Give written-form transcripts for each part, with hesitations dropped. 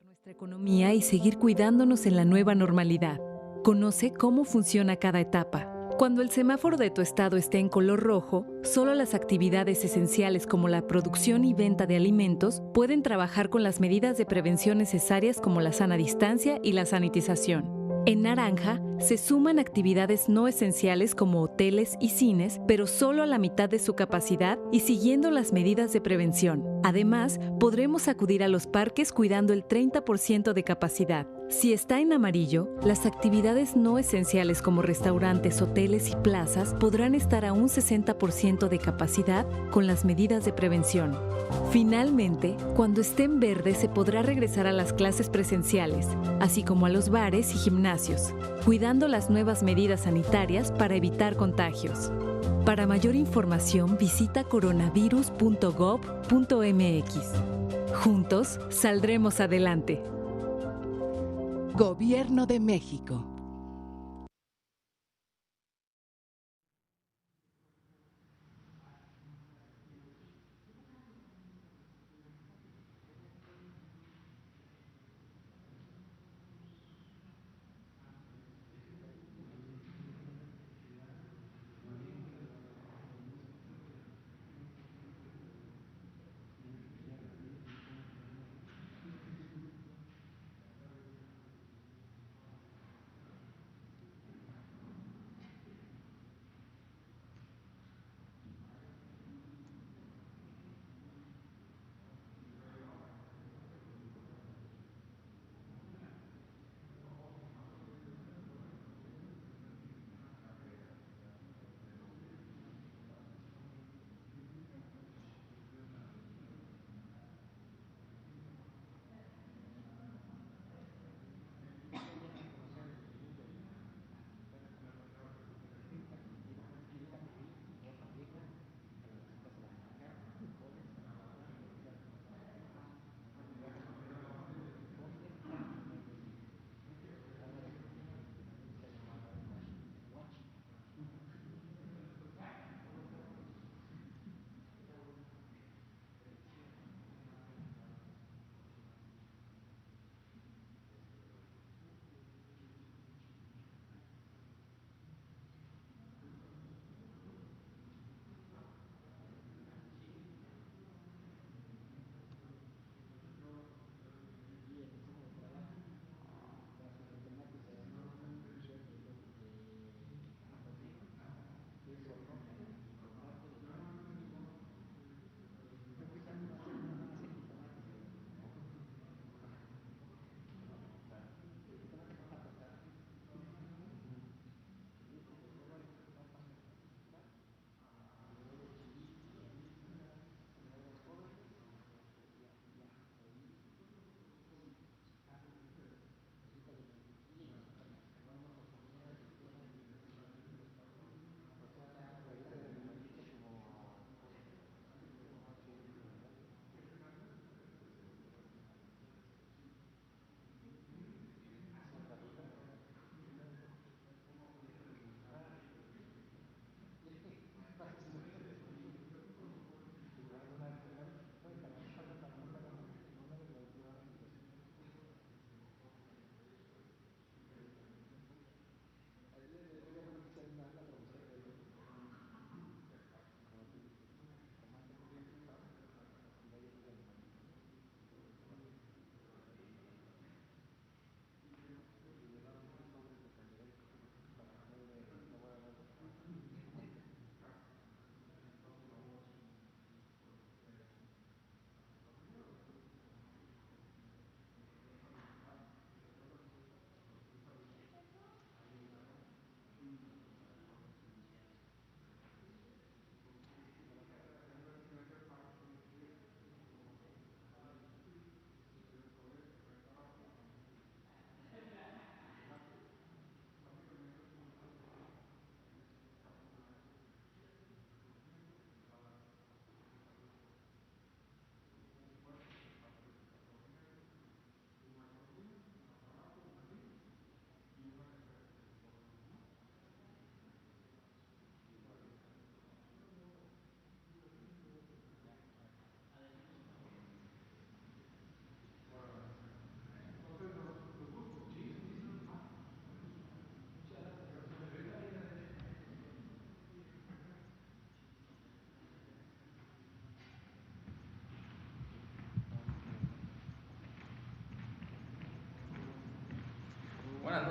nuestra economía y seguir cuidándonos en la nueva normalidad. Conoce cómo funciona cada etapa. Cuando el semáforo de tu estado esté en color rojo, solo las actividades esenciales como la producción y venta de alimentos pueden trabajar con las medidas de prevención necesarias como la sana distancia y la sanitización. En naranja, se suman actividades no esenciales como hoteles y cines, pero solo a la mitad de su capacidad y siguiendo las medidas de prevención. Además, podremos acudir a los parques cuidando el 30% de capacidad. Si está en amarillo, las actividades no esenciales como restaurantes, hoteles y plazas podrán estar a un 60% de capacidad con las medidas de prevención. Finalmente, cuando esté en verde se podrá regresar a las clases presenciales, así como a los bares y gimnasios, cuidando las nuevas medidas sanitarias para evitar contagios. Para mayor información visita coronavirus.gov.mx. Juntos saldremos adelante. Gobierno de México.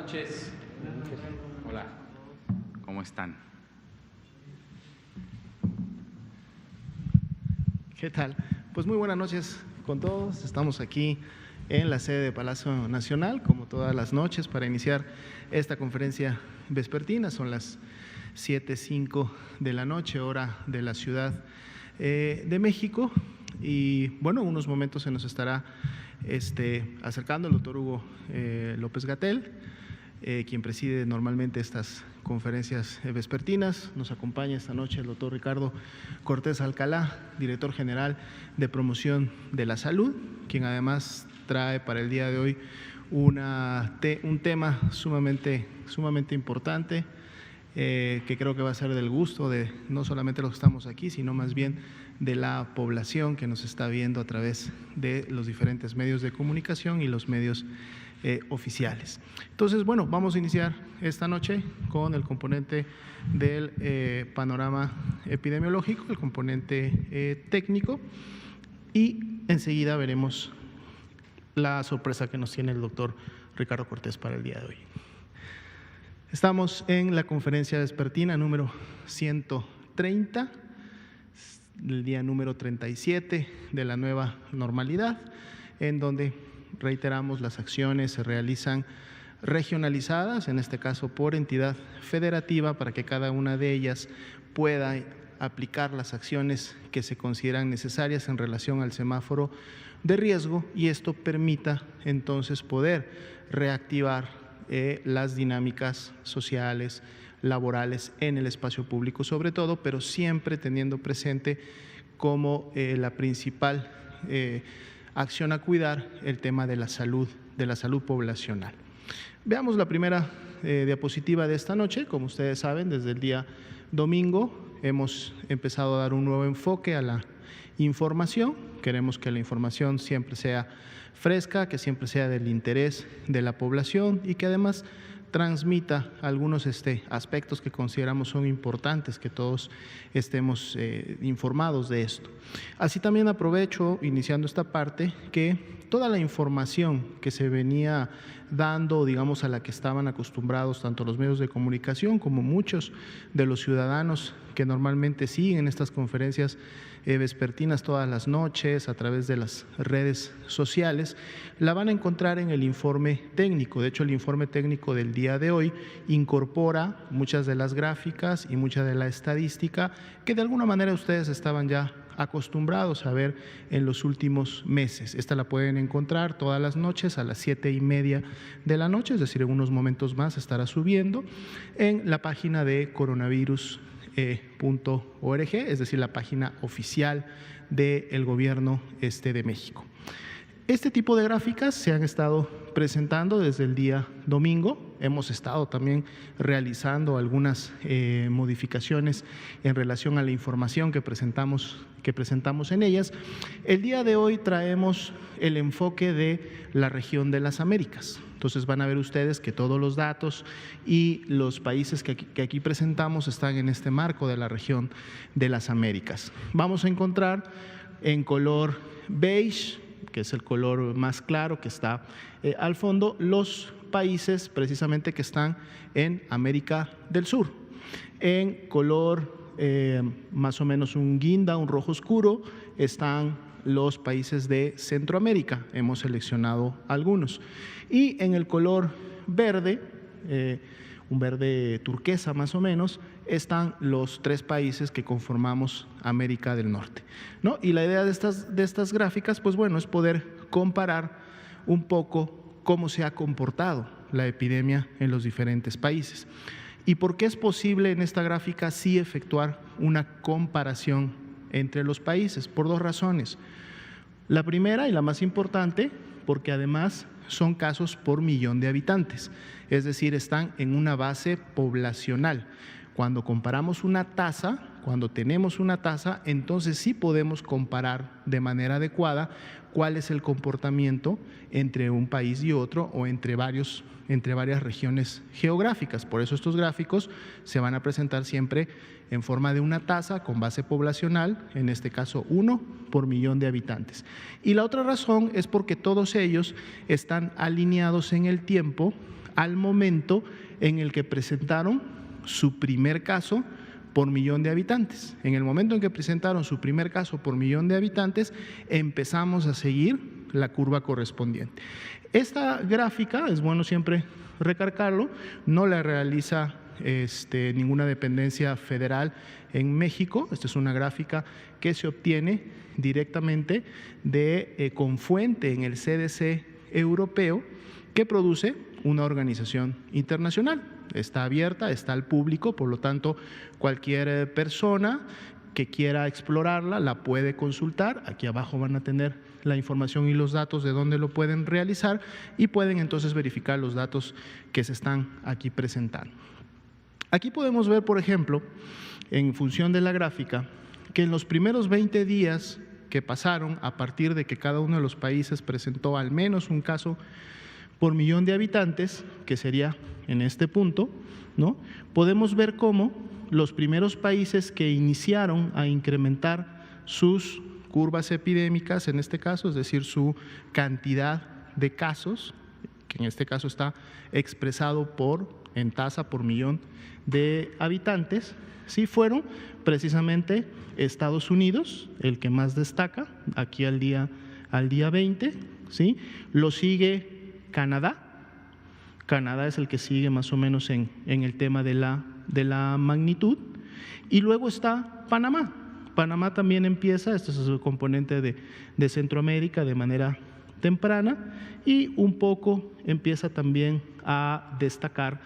noches. Hola, ¿cómo están? ¿Qué tal? Pues muy buenas noches con todos. Estamos aquí en la sede de Palacio Nacional, como todas las noches, para iniciar esta conferencia vespertina. Son las 7:05 de la noche, hora de la Ciudad de México. Y bueno, en unos momentos se nos estará acercando el doctor Hugo López-Gatell, quien preside normalmente estas conferencias vespertinas. Nos acompaña esta noche el doctor Ricardo Cortés Alcalá, director general de Promoción de la Salud, quien además trae para el día de hoy un tema sumamente importante, que creo que va a ser del gusto de no solamente los que estamos aquí, sino más bien de la población que nos está viendo a través de los diferentes medios de comunicación y los medios oficiales. Entonces, bueno, vamos a iniciar esta noche con el componente del panorama epidemiológico, el componente técnico, y enseguida veremos la sorpresa que nos tiene el doctor Ricardo Cortés para el día de hoy. Estamos en la conferencia vespertina número 130, el día número 37 de la nueva normalidad, en donde reiteramos, las acciones se realizan regionalizadas, en este caso por entidad federativa, para que cada una de ellas pueda aplicar las acciones que se consideran necesarias en relación al semáforo de riesgo, y esto permita entonces poder reactivar las dinámicas sociales, laborales en el espacio público sobre todo, pero siempre teniendo presente como la principal acción a cuidar el tema de la salud poblacional. Veamos la primera diapositiva de esta noche. Como ustedes saben, desde el día domingo hemos empezado a dar un nuevo enfoque a la información. Queremos que la información siempre sea fresca, que siempre sea del interés de la población y que además transmita algunos aspectos que consideramos son importantes, que todos estemos informados de esto. Así también aprovecho, iniciando esta parte, que toda la información que se venía dando, digamos, a la que estaban acostumbrados tanto los medios de comunicación como muchos de los ciudadanos que normalmente siguen estas conferencias vespertinas todas las noches a través de las redes sociales, la van a encontrar en el informe técnico. De hecho, el informe técnico del día de hoy incorpora muchas de las gráficas y mucha de la estadística que de alguna manera ustedes estaban ya acostumbrados a ver en los últimos meses. Esta la pueden encontrar todas las noches a las 7:30 de la noche, es decir, en unos momentos más estará subiendo en la página de coronavirus.org, es decir, la página oficial del Gobierno de México. Este tipo de gráficas se han estado presentando desde el día domingo. Hemos estado también realizando algunas modificaciones en relación a la información que presentamos en ellas. El día de hoy traemos el enfoque de la región de las Américas. Entonces van a ver ustedes que todos los datos y los países que aquí presentamos están en este marco de la región de las Américas. Vamos a encontrar en color beige, que es el color más claro que está al fondo, los países precisamente que están en América del Sur. En color más o menos un guinda, un rojo oscuro, están los países de Centroamérica. Hemos seleccionado algunos. Y en el color verde, un verde turquesa más o menos, están los 3 países que conformamos América del Norte, ¿no? Y la idea de estas gráficas, pues bueno, es poder comparar un poco cómo se ha comportado la epidemia en los diferentes países. ¿Y por qué es posible en esta gráfica sí efectuar una comparación entre los países? Por 2 razones. La primera y la más importante, porque además son casos por millón de habitantes, es decir, están en una base poblacional. Cuando comparamos una tasa, cuando tenemos una tasa, entonces sí podemos comparar de manera adecuada cuál es el comportamiento entre un país y otro o entre varias regiones geográficas. Por eso estos gráficos se van a presentar siempre en forma de una tasa con base poblacional, en este caso 1 por millón de habitantes. Y la otra razón es porque todos ellos están alineados en el tiempo al momento en el que presentaron su primer caso por millón de habitantes. En el momento en que presentaron su primer caso por millón de habitantes, empezamos a seguir la curva correspondiente. Esta gráfica, es bueno siempre recargarlo, no la realiza ninguna dependencia federal en México. Esta es una gráfica que se obtiene directamente con fuente en el CDC europeo, que produce una organización internacional. Está abierta, está al público, por lo tanto, cualquier persona que quiera explorarla la puede consultar. Aquí abajo van a tener la información y los datos de dónde lo pueden realizar y pueden entonces verificar los datos que se están aquí presentando. Aquí podemos ver, por ejemplo, en función de la gráfica, que en los primeros 20 días que pasaron a partir de que cada uno de los países presentó al menos un caso por millón de habitantes, que sería en este punto, ¿no? Podemos ver cómo los primeros países que iniciaron a incrementar sus curvas epidémicas, en este caso, es decir, su cantidad de casos, que en este caso está expresado en tasa por millón de habitantes, sí fueron precisamente Estados Unidos, el que más destaca, aquí al día 20, ¿sí? Lo sigue Canadá. Canadá es el que sigue más o menos en el tema de la magnitud. Y luego está Panamá. Panamá también empieza, este es el componente de Centroamérica, de manera temprana, y un poco empieza también a destacar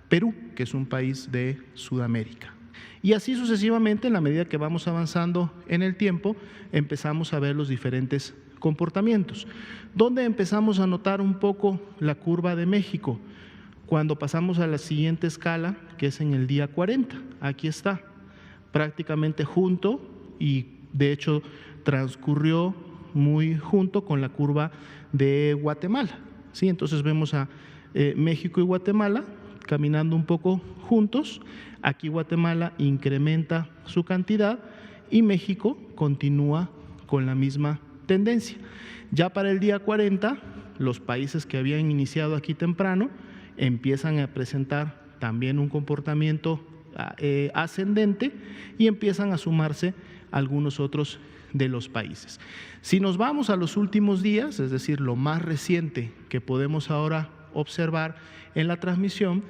Perú, que es un país de Sudamérica. Y así sucesivamente, en la medida que vamos avanzando en el tiempo, empezamos a ver los diferentes comportamientos. ¿Dónde empezamos a notar un poco la curva de México? Cuando pasamos a la siguiente escala, que es en el día 40. Aquí está, prácticamente junto, y de hecho transcurrió muy junto con la curva de Guatemala, ¿sí? Entonces vemos a México y Guatemala caminando un poco juntos. Aquí Guatemala incrementa su cantidad y México continúa con la misma tendencia. Ya para el día 40, los países que habían iniciado aquí temprano empiezan a presentar también un comportamiento ascendente y empiezan a sumarse algunos otros de los países. Si nos vamos a los últimos días, es decir, lo más reciente que podemos ahora observar en la transmisión,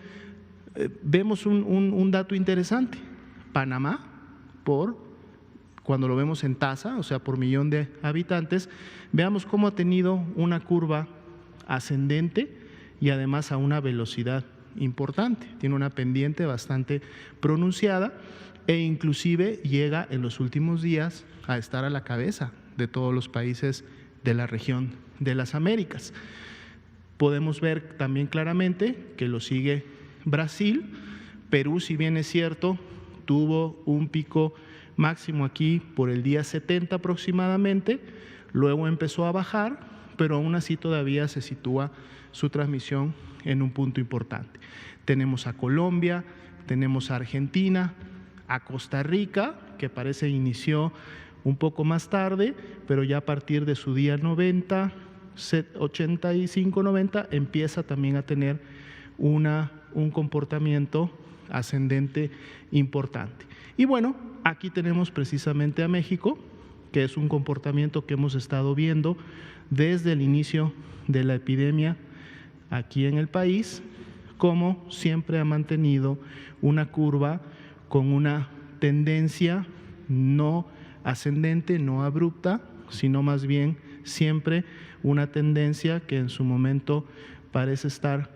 vemos un dato interesante. Panamá, cuando lo vemos en tasa, o sea, por millón de habitantes, veamos cómo ha tenido una curva ascendente y además a una velocidad importante. Tiene una pendiente bastante pronunciada e inclusive llega en los últimos días a estar a la cabeza de todos los países de la región de las Américas. Podemos ver también claramente que lo sigue Brasil. Perú, si bien es cierto, tuvo un pico máximo aquí por el día 70 aproximadamente, luego empezó a bajar, pero aún así todavía se sitúa su transmisión en un punto importante. Tenemos a Colombia, tenemos a Argentina, a Costa Rica, que parece inició un poco más tarde, pero ya a partir de su día 90, 85-90, empieza también a tener un comportamiento ascendente importante. Y bueno, aquí tenemos precisamente a México, que es un comportamiento que hemos estado viendo desde el inicio de la epidemia aquí en el país, como siempre ha mantenido una curva con una tendencia no ascendente, no abrupta, sino más bien siempre una tendencia que en su momento parece estar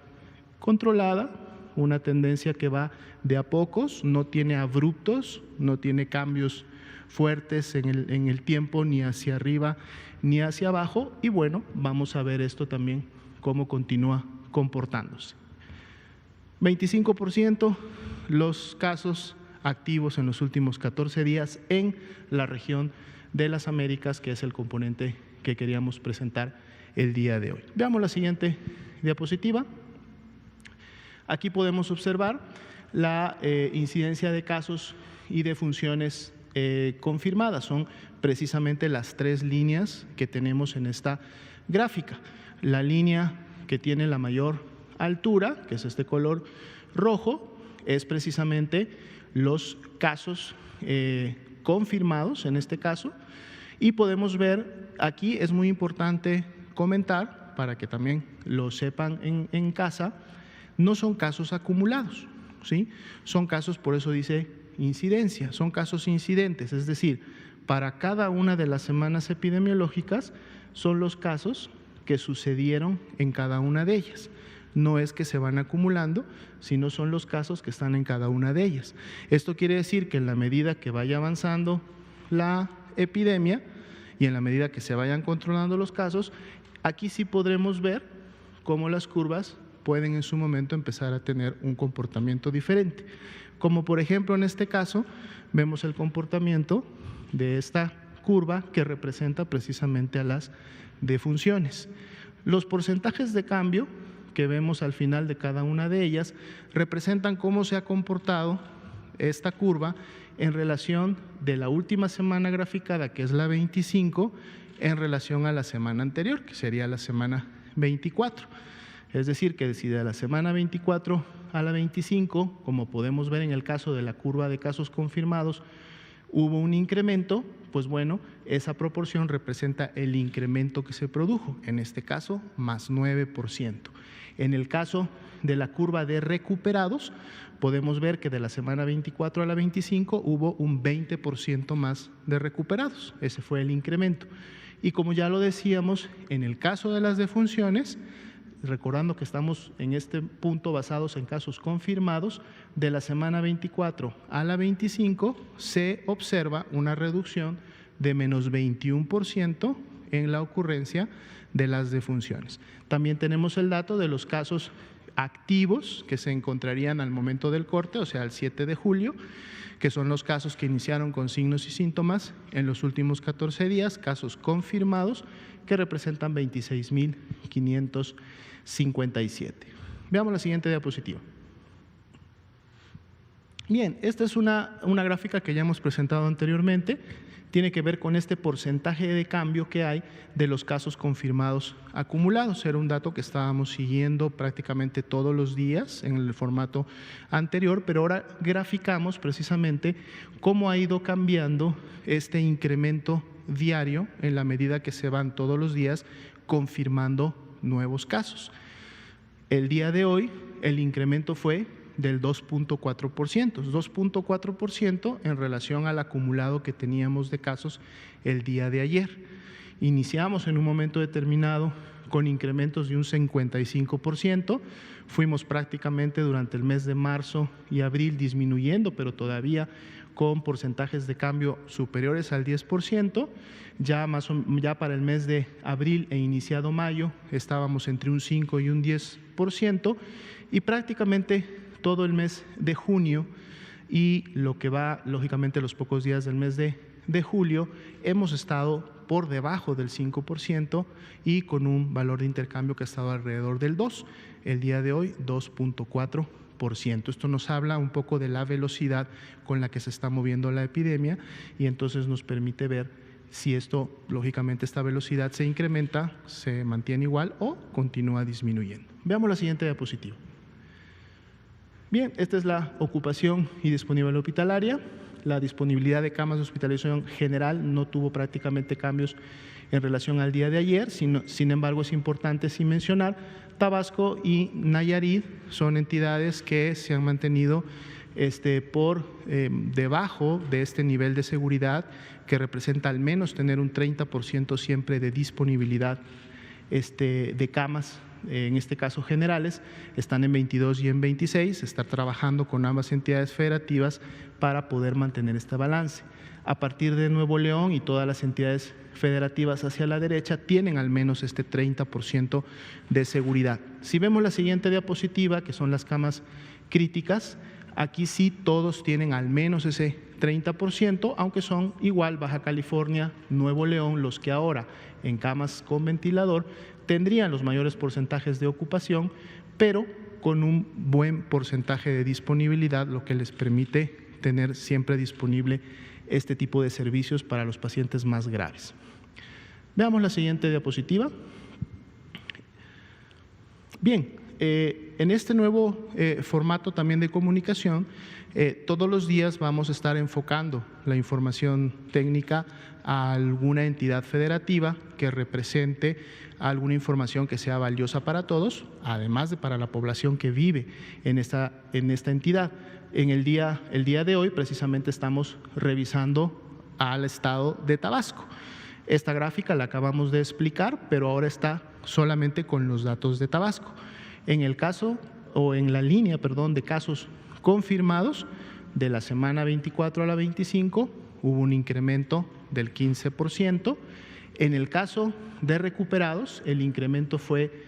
controlada, una tendencia que va de a pocos, no tiene abruptos, no tiene cambios fuertes en el tiempo, ni hacia arriba ni hacia abajo, y bueno, vamos a ver esto también, cómo continúa comportándose. 25% los casos activos en los últimos 14 días en la región de las Américas, que es el componente que queríamos presentar el día de hoy. Veamos la siguiente diapositiva. Aquí podemos observar la incidencia de casos y de funciones confirmadas. Son precisamente las tres líneas que tenemos en esta gráfica. La línea que tiene la mayor altura, que es este color rojo, es precisamente los casos confirmados en este caso, y podemos ver aquí, es muy importante comentar, para que también lo sepan en casa, no son casos acumulados, ¿sí? Son casos, por eso dice incidencia, son casos incidentes, es decir, para cada una de las semanas epidemiológicas son los casos que sucedieron en cada una de ellas. No es que se van acumulando, sino son los casos que están en cada una de ellas. Esto quiere decir que en la medida que vaya avanzando la epidemia y en la medida que se vayan controlando los casos, aquí sí podremos ver cómo las curvas pueden en su momento empezar a tener un comportamiento diferente. Como por ejemplo en este caso, vemos el comportamiento de esta curva que representa precisamente a las defunciones. Los porcentajes de cambio que vemos al final de cada una de ellas representan cómo se ha comportado esta curva en relación de la última semana graficada, que es la 25, en relación a la semana anterior, que sería la semana 24. Es decir, que si de la semana 24 a la 25, como podemos ver en el caso de la curva de casos confirmados, hubo un incremento, pues bueno, esa proporción representa el incremento que se produjo, en este caso más 9%. En el caso de la curva de recuperados, podemos ver que de la semana 24 a la 25 hubo un 20% más de recuperados, ese fue el incremento. Y como ya lo decíamos, en el caso de las defunciones, recordando que estamos en este punto basados en casos confirmados, de la semana 24 a la 25 se observa una reducción de menos 21% en la ocurrencia de las defunciones. También tenemos el dato de los casos activos que se encontrarían al momento del corte, o sea, el 7 de julio, que son los casos que iniciaron con signos y síntomas en los últimos 14 días, casos confirmados que representan 26.557. Veamos la siguiente diapositiva. Bien, esta es una gráfica que ya hemos presentado anteriormente, tiene que ver con este porcentaje de cambio que hay de los casos confirmados acumulados. Era un dato que estábamos siguiendo prácticamente todos los días en el formato anterior, pero ahora graficamos precisamente cómo ha ido cambiando este incremento diario en la medida que se van todos los días confirmando nuevos casos. El día de hoy el incremento fue del 2.4% en relación al acumulado que teníamos de casos el día de ayer. Iniciamos en un momento determinado con incrementos de un 55%, fuimos prácticamente durante el mes de marzo y abril disminuyendo, pero todavía con porcentajes de cambio superiores al 10%, ya para el mes de abril e iniciado mayo estábamos entre un 5 y un 10%, y prácticamente todo el mes de junio y lo que va lógicamente los pocos días del mes de julio hemos estado por debajo del 5% y con un valor de intercambio que ha estado alrededor del 2%, el día de hoy 2.4%. Esto nos habla un poco de la velocidad con la que se está moviendo la epidemia y entonces nos permite ver si esto, lógicamente esta velocidad se incrementa, se mantiene igual o continúa disminuyendo. Veamos la siguiente diapositiva. Bien, esta es la ocupación y disponibilidad hospitalaria. La disponibilidad de camas de hospitalización general no tuvo prácticamente cambios en relación al día de ayer, sin embargo es importante sí mencionar, Tabasco y Nayarit son entidades que se han mantenido por debajo de este nivel de seguridad que representa al menos tener un 30% siempre de disponibilidad de camas, en este caso generales, están en 22 y en 26, estar trabajando con ambas entidades federativas para poder mantener este balance. A partir de Nuevo León y todas las entidades federativas hacia la derecha tienen al menos este 30% de seguridad. Si vemos la siguiente diapositiva, que son las camas críticas, aquí sí todos tienen al menos ese 30%, aunque son igual Baja California, Nuevo León, los que ahora en camas con ventilador tendrían los mayores porcentajes de ocupación, pero con un buen porcentaje de disponibilidad, lo que les permite tener siempre disponible este tipo de servicios para los pacientes más graves. Veamos la siguiente diapositiva. Bien, en este nuevo formato también de comunicación, todos los días vamos a estar enfocando la información técnica a alguna entidad federativa que represente alguna información que sea valiosa para todos, además de para la población que vive en esta entidad. El día de hoy precisamente estamos revisando al estado de Tabasco. Esta gráfica la acabamos de explicar, pero ahora está solamente con los datos de Tabasco. En el caso o en la línea, perdón, de casos confirmados, de la semana 24 a la 25 hubo un incremento del 15%. En el caso de recuperados, el incremento fue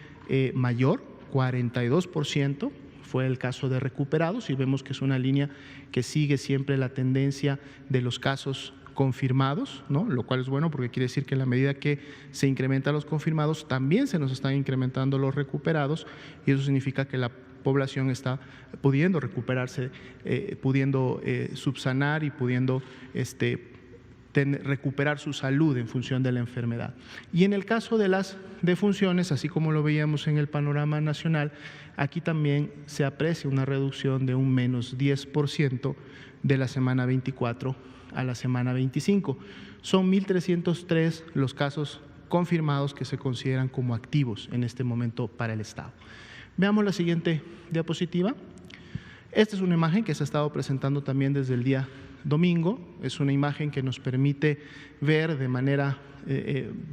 mayor, 42%. Fue el caso de recuperados y vemos que es una línea que sigue siempre la tendencia de los casos confirmados, ¿no? Lo cual es bueno porque quiere decir que en la medida que se incrementan los confirmados, también se nos están incrementando los recuperados y eso significa que la población está pudiendo recuperarse, pudiendo subsanar y pudiendo recuperar su salud en función de la enfermedad. Y en el caso de las defunciones, así como lo veíamos en el panorama nacional, aquí también se aprecia una reducción de un menos 10% de la semana 24 a la semana 25. Son 1.303 los casos confirmados que se consideran como activos en este momento para el Estado. Veamos la siguiente diapositiva. Esta es una imagen que se ha estado presentando también desde el día domingo. Es una imagen que nos permite ver de manera,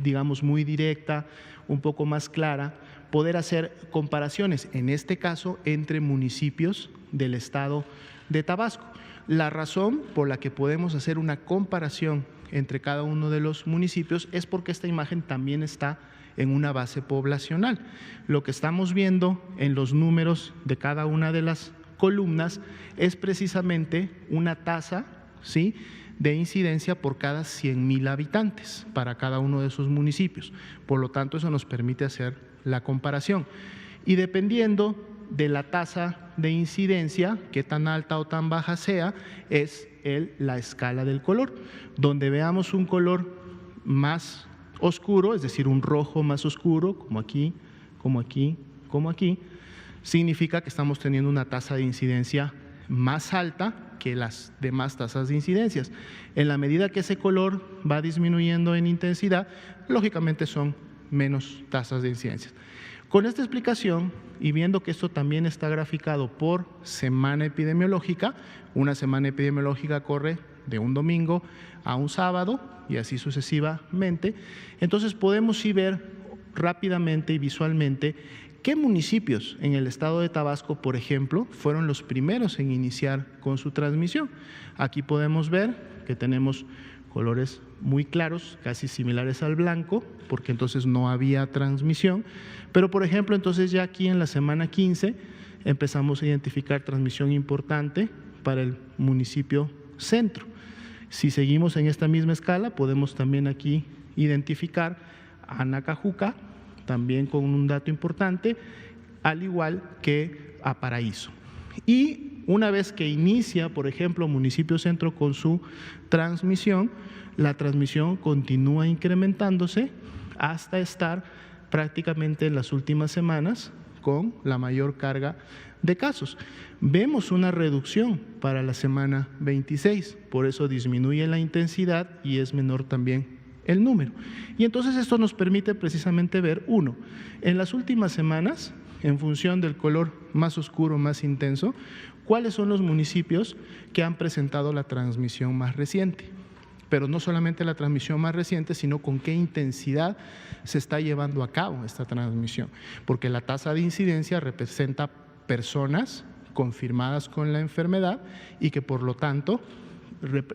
digamos, muy directa, un poco más clara, poder hacer comparaciones, en este caso, entre municipios del estado de Tabasco. La razón por la que podemos hacer una comparación entre cada uno de los municipios es porque esta imagen también está en una base poblacional. Lo que estamos viendo en los números de cada una de las columnas es precisamente una tasa, ¿sí?, de incidencia por cada 100,000 habitantes para cada uno de esos municipios. Por lo tanto, eso nos permite hacer la comparación. Y dependiendo de la tasa de incidencia, qué tan alta o tan baja sea, es la escala del color. Donde veamos un color más oscuro, es decir, un rojo más oscuro, como aquí, como aquí, como aquí, significa que estamos teniendo una tasa de incidencia más alta que las demás tasas de incidencias. En la medida que ese color va disminuyendo en intensidad, lógicamente son menos tasas de incidencias. Con esta explicación y viendo que esto también está graficado por semana epidemiológica, una semana epidemiológica corre de un domingo a un sábado y así sucesivamente, entonces podemos sí ver rápidamente y visualmente qué municipios en el estado de Tabasco, por ejemplo, fueron los primeros en iniciar con su transmisión. Aquí podemos ver que tenemos colores muy claros, casi similares al blanco, porque entonces no había transmisión, pero por ejemplo, entonces ya aquí en la semana 15 empezamos a identificar transmisión importante para el municipio centro. Si seguimos en esta misma escala, podemos también aquí identificar a Nacajuca, también con un dato importante, al igual que a Paraíso. Y una vez que inicia, por ejemplo, municipio centro con su transmisión, la transmisión continúa incrementándose hasta estar prácticamente en las últimas semanas con la mayor carga de casos. Vemos una reducción para la semana 26, por eso disminuye la intensidad y es menor también el número. Y entonces esto nos permite precisamente ver, uno, en las últimas semanas, en función del color más oscuro, más intenso, cuáles son los municipios que han presentado la transmisión más reciente. Pero no solamente la transmisión más reciente, sino con qué intensidad se está llevando a cabo esta transmisión. Porque la tasa de incidencia representa personas confirmadas con la enfermedad y que por lo tanto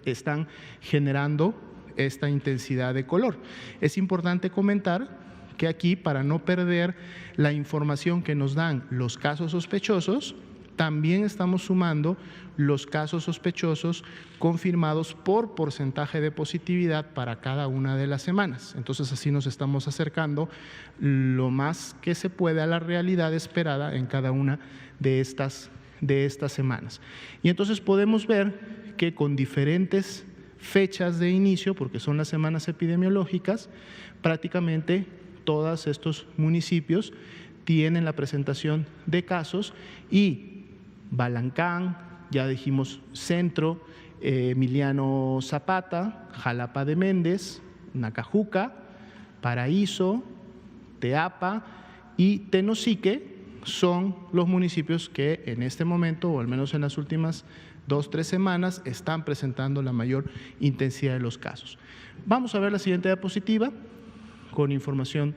están generando esta intensidad de color. Es importante comentar que aquí, para no perder la información que nos dan los casos sospechosos, también estamos sumando los casos sospechosos confirmados por porcentaje de positividad para cada una de las semanas. Entonces, así nos estamos acercando lo más que se puede a la realidad esperada en cada una de estas semanas. Y entonces podemos ver que con diferentes fechas de inicio, porque son las semanas epidemiológicas, prácticamente todos estos municipios tienen la presentación de casos, y Balancán, ya dijimos Centro, Emiliano Zapata, Jalapa de Méndez, Nacajuca, Paraíso, Teapa y Tenosique son los municipios que en este momento, o al menos en las últimas 2-3 semanas, están presentando la mayor intensidad de los casos. Vamos a ver la siguiente diapositiva con información.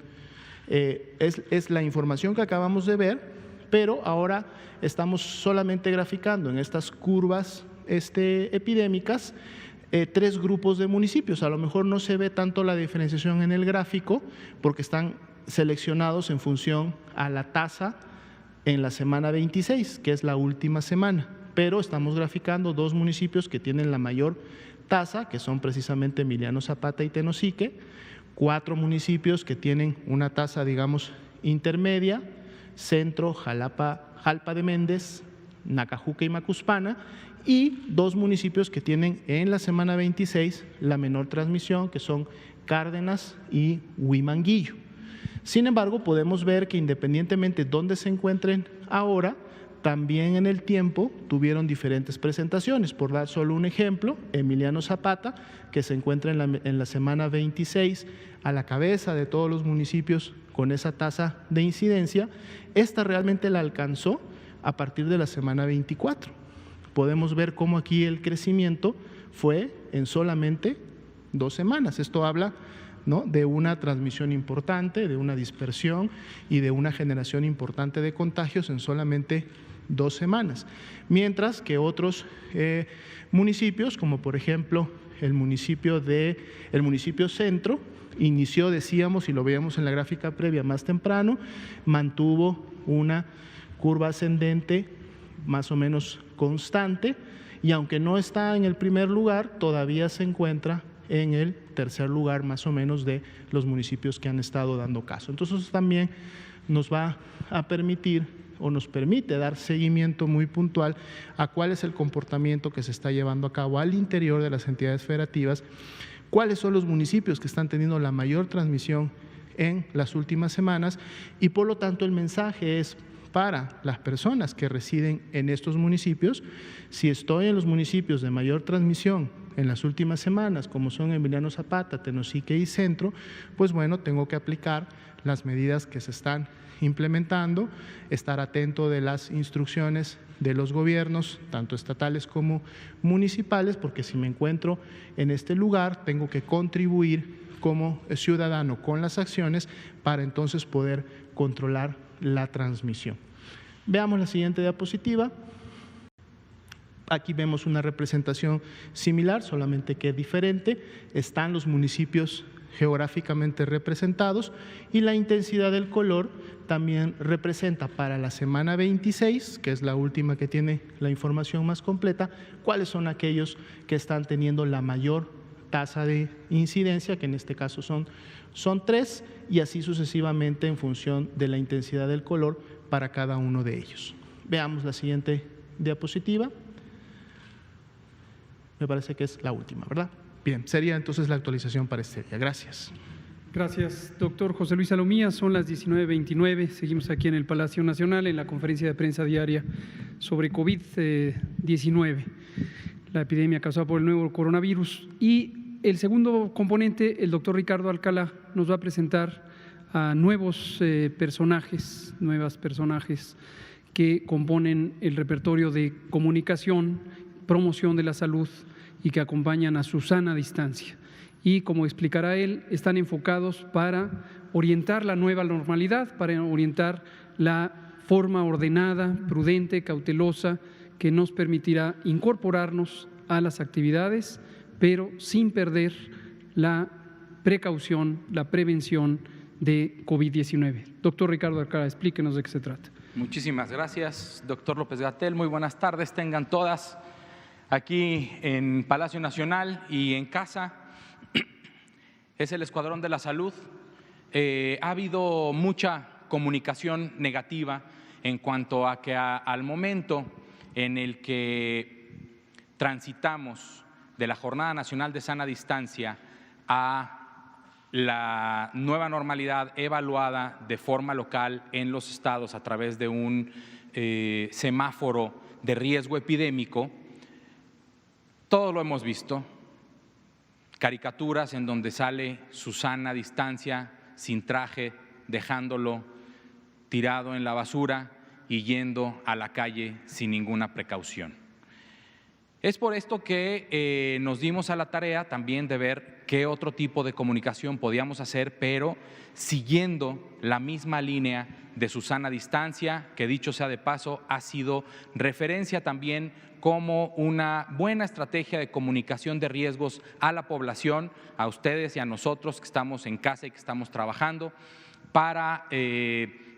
Es la información que acabamos de ver, pero ahora estamos solamente graficando en estas curvas epidémicas 3 grupos de municipios. A lo mejor no se ve tanto la diferenciación en el gráfico porque están seleccionados en función a la tasa en la semana 26, que es la última semana, pero estamos graficando 2 municipios que tienen la mayor tasa, que son precisamente Emiliano Zapata y Tenosique, 4 municipios que tienen una tasa, digamos, intermedia, Centro, Jalpa de Méndez, Nacajuca y Macuspana, y 2 municipios que tienen en la semana 26 la menor transmisión, que son Cárdenas y Huimanguillo. Sin embargo, podemos ver que independientemente de dónde se encuentren ahora, también en el tiempo tuvieron diferentes presentaciones. Por dar solo un ejemplo, Emiliano Zapata, que se encuentra en la semana 26 a la cabeza de todos los municipios con esa tasa de incidencia, esta realmente la alcanzó a partir de la semana 24. Podemos ver cómo aquí el crecimiento fue en solamente 2 semanas. Esto habla, ¿no?, de una transmisión importante, de una dispersión y de una generación importante de contagios en solamente 2 semanas. Mientras que otros municipios, como por ejemplo el municipio Centro, inició, decíamos, y lo veíamos en la gráfica previa más temprano, mantuvo una curva ascendente más o menos constante, y aunque no está en el primer lugar, todavía se encuentra en el tercer lugar más o menos de los municipios que han estado dando caso. Entonces eso también nos va a permitir o nos permite dar seguimiento muy puntual a cuál es el comportamiento que se está llevando a cabo al interior de las entidades federativas, cuáles son los municipios que están teniendo la mayor transmisión en las últimas semanas, y por lo tanto el mensaje es para las personas que residen en estos municipios: si estoy en los municipios de mayor transmisión en las últimas semanas, como son Emiliano Zapata, Tenosique y Centro, pues bueno, tengo que aplicar las medidas que se están implementando, estar atento de las instrucciones de los gobiernos, tanto estatales como municipales, porque si me encuentro en este lugar, tengo que contribuir como ciudadano con las acciones para entonces poder controlar la transmisión. Veamos la siguiente diapositiva. Aquí vemos una representación similar, solamente que diferente. Están los municipios geográficamente representados y la intensidad del color también representa para la semana 26, que es la última que tiene la información más completa, cuáles son aquellos que están teniendo la mayor tasa de incidencia, que en este caso son 3, y así sucesivamente en función de la intensidad del color para cada uno de ellos. Veamos la siguiente diapositiva. Me parece que es la última, ¿verdad? Bien, sería entonces la actualización para este día. Gracias. Gracias, doctor José Luis Salomía. Son las 19:29. Seguimos aquí en el Palacio Nacional en la conferencia de prensa diaria sobre COVID-19, la epidemia causada por el nuevo coronavirus. Y el segundo componente, el doctor Ricardo Alcalá, nos va a presentar a nuevos personajes que componen el repertorio de comunicación, promoción de la salud y que acompañan a su sana distancia. Y como explicará él, están enfocados para orientar la nueva normalidad, para orientar la forma ordenada, prudente, cautelosa, que nos permitirá incorporarnos a las actividades, pero sin perder la precaución, la prevención de COVID-19. Doctor Ricardo Alcalá, explíquenos de qué se trata. Muchísimas gracias, doctor López-Gatell. Muy buenas tardes, tengan todas aquí en Palacio Nacional y en casa. Es el Escuadrón de la Salud. Ha habido mucha comunicación negativa en cuanto a que al momento en el que transitamos de la Jornada Nacional de Sana Distancia a la nueva normalidad evaluada de forma local en los estados a través de un semáforo de riesgo epidémico, todo lo hemos visto, caricaturas en donde sale Susana a distancia, sin traje, dejándolo tirado en la basura y yendo a la calle sin ninguna precaución. Es por esto que nos dimos a la tarea también de ver qué otro tipo de comunicación podíamos hacer, pero siguiendo la misma línea de Susana a distancia, que dicho sea de paso, ha sido referencia también como una buena estrategia de comunicación de riesgos a la población, a ustedes y a nosotros que estamos en casa y que estamos trabajando, para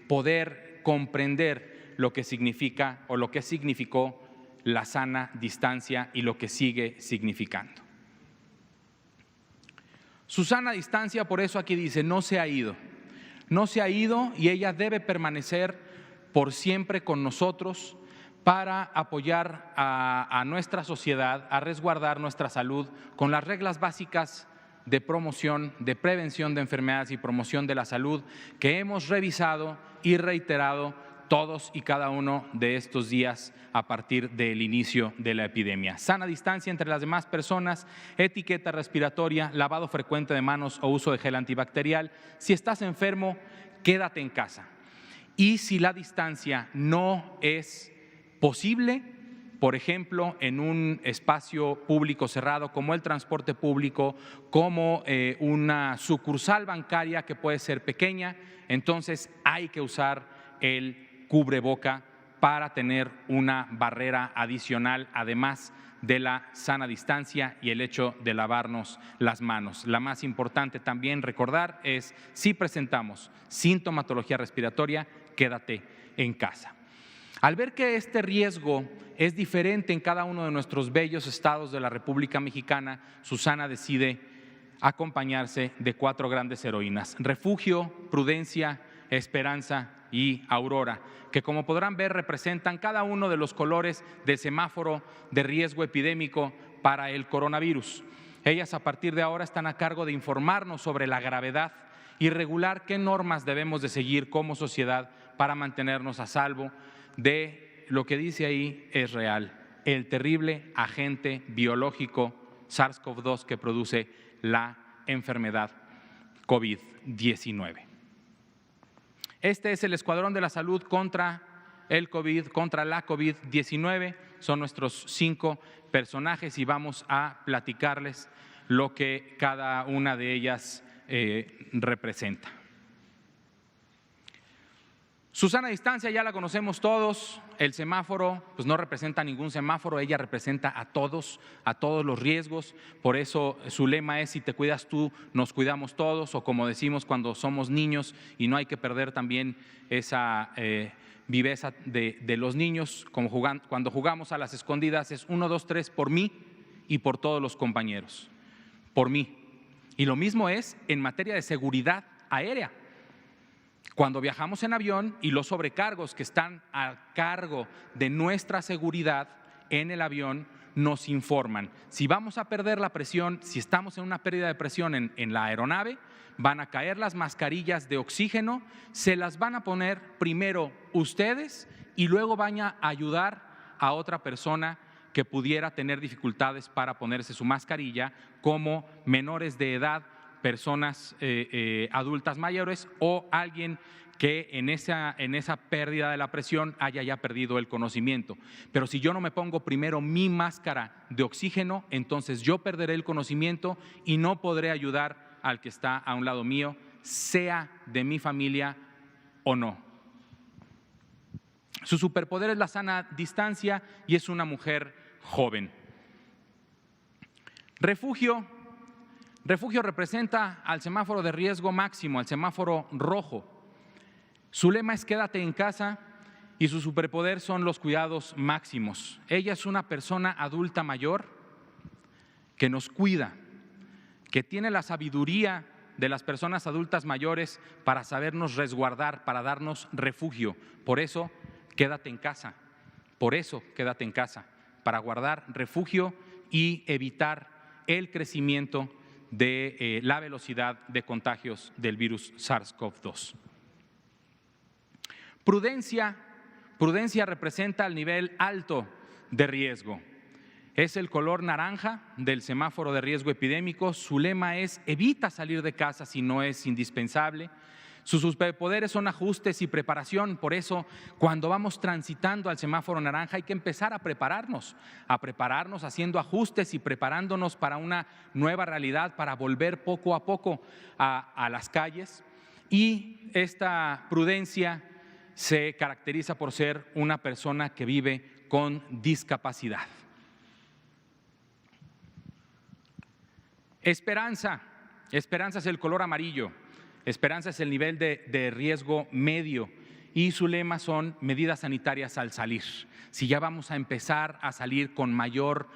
poder comprender lo que significa o lo que significó la sana distancia y lo que sigue significando. Susana a distancia, por eso aquí dice, no se ha ido y ella debe permanecer por siempre con nosotros para apoyar a nuestra sociedad, a resguardar nuestra salud con las reglas básicas de promoción, de prevención de enfermedades y promoción de la salud que hemos revisado y reiterado todos y cada uno de estos días a partir del inicio de la epidemia. Sana distancia entre las demás personas, etiqueta respiratoria, lavado frecuente de manos o uso de gel antibacterial. Si estás enfermo, quédate en casa. Y si la distancia no es posible, por ejemplo, en un espacio público cerrado como el transporte público, como una sucursal bancaria que puede ser pequeña, entonces hay que usar el cubreboca para tener una barrera adicional, además de la sana distancia y el hecho de lavarnos las manos. La más importante también recordar es, si presentamos sintomatología respiratoria, quédate en casa. Al ver que este riesgo es diferente en cada uno de nuestros bellos estados de la República Mexicana, Susana decide acompañarse de 4 grandes heroínas: Refugio, Prudencia, Esperanza y Aurora, que como podrán ver representan cada uno de los colores del semáforo de riesgo epidémico para el coronavirus. Ellas a partir de ahora están a cargo de informarnos sobre la gravedad y regular qué normas debemos de seguir como sociedad para mantenernos a salvo de lo que dice ahí es real, el terrible agente biológico SARS-CoV-2 que produce la enfermedad COVID-19. Este es el Escuadrón de la Salud contra el COVID, contra la COVID-19. Son nuestros 5 personajes y vamos a platicarles lo que cada una de ellas representa. Susana a distancia ya la conocemos todos. El semáforo pues no representa ningún semáforo, ella representa a todos los riesgos. Por eso su lema es: si te cuidas tú, nos cuidamos todos, o como decimos cuando somos niños, y no hay que perder también esa viveza de los niños, como cuando jugamos a las escondidas, es 1, 2, 3 por mí y por todos los compañeros, por mí. Y lo mismo es en materia de seguridad aérea. Cuando viajamos en avión y los sobrecargos que están a cargo de nuestra seguridad en el avión nos informan. Si vamos a perder la presión, si estamos en una pérdida de presión en la aeronave, van a caer las mascarillas de oxígeno, se las van a poner primero ustedes y luego van a ayudar a otra persona que pudiera tener dificultades para ponerse su mascarilla, como menores de edad, personas adultas mayores o alguien que en esa pérdida de la presión haya ya perdido el conocimiento. Pero si yo no me pongo primero mi máscara de oxígeno, entonces yo perderé el conocimiento y no podré ayudar al que está a un lado mío, sea de mi familia o no. Su superpoder es la sana distancia y es una mujer joven. Refugio representa al semáforo de riesgo máximo, al semáforo rojo. Su lema es quédate en casa y su superpoder son los cuidados máximos. Ella es una persona adulta mayor que nos cuida, que tiene la sabiduría de las personas adultas mayores para sabernos resguardar, para darnos refugio. Por eso, quédate en casa. Por eso, quédate en casa, para guardar refugio y evitar el crecimiento de la velocidad de contagios del virus SARS-CoV-2. Prudencia representa el nivel alto de riesgo. Es el color naranja del semáforo de riesgo epidémico. Su lema es: evita salir de casa si no es indispensable. Sus superpoderes son ajustes y preparación. Por eso, cuando vamos transitando al semáforo naranja, hay que empezar a prepararnos haciendo ajustes y preparándonos para una nueva realidad, para volver poco a poco a las calles. Y esta prudencia se caracteriza por ser una persona que vive con discapacidad. Esperanza es el color amarillo. Esperanza es el nivel de riesgo medio y su lema son medidas sanitarias al salir. Si ya vamos a empezar a salir con mayor